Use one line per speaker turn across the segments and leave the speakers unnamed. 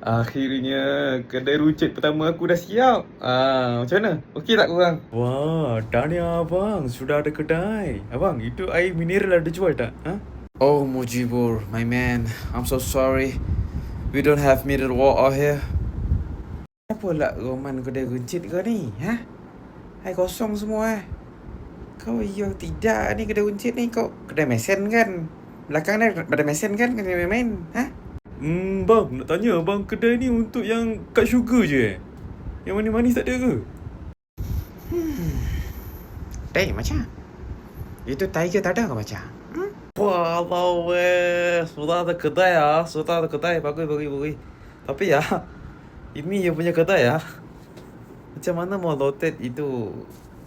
Akhirnya kedai runcit pertama aku dah siap. Macam mana? Okey tak korang?
Wah, tahniah abang, sudah ada kedai. Abang, itu air mineral ada jual tak? Ha?
Oh, Mujibur, my man, I'm so sorry. We don't have mineral water here. Kenapa lah Roman kedai runcit kau ni? Ha? Hai kosong semua Kau tidak ni kedai runcit ni. Kau kedai mesen kan? Belakang ni ada mesen kan? Kau main-main? Ha?
Bang, nak tanya abang kedai ni untuk yang cut sugar je Yang manis-manis tak ada ke?
Tai macam? Itu tai ke tak ada ke macam?
Walau sudah ada kedai ya, sudah ada kedai, bagus. Tapi ya, ini yang punya kedai ya. Macam mana mau lotet itu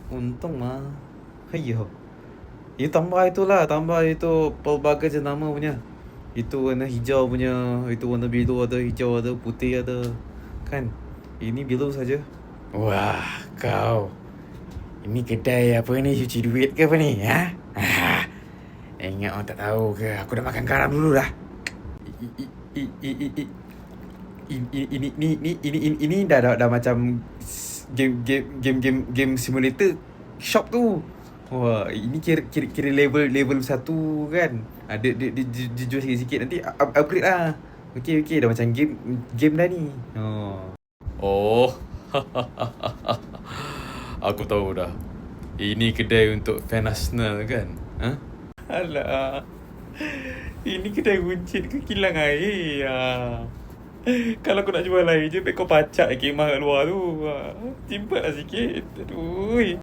untung mah. Ayo. Itu tambah itu pelbagai jenama punya. Itu warna hijau punya, itu warna biru ada, hijau ada, putih ada. Kan? Ini biru saja.
Wah, kau. Ini kedai apa ni? Cuci duit ke apa ni? Ha? Ingat orang tak tahu ke? Aku dah makan garam dulu dah.
Ini dah macam game simulator shop tu. Wah, ini kira level 1 kan. Ada dia jual sikit-sikit nanti upgrade lah. Okey dah macam game dah ni. Oh. Aku tahu dah. Ini kedai untuk fan Arsenal kan? Ha? Alah. Ini kedai runcit ke kilang air? Kalau kau nak jual air je, baik kau pacak kemah kat luar tu. Simple lah sikit. Aduh.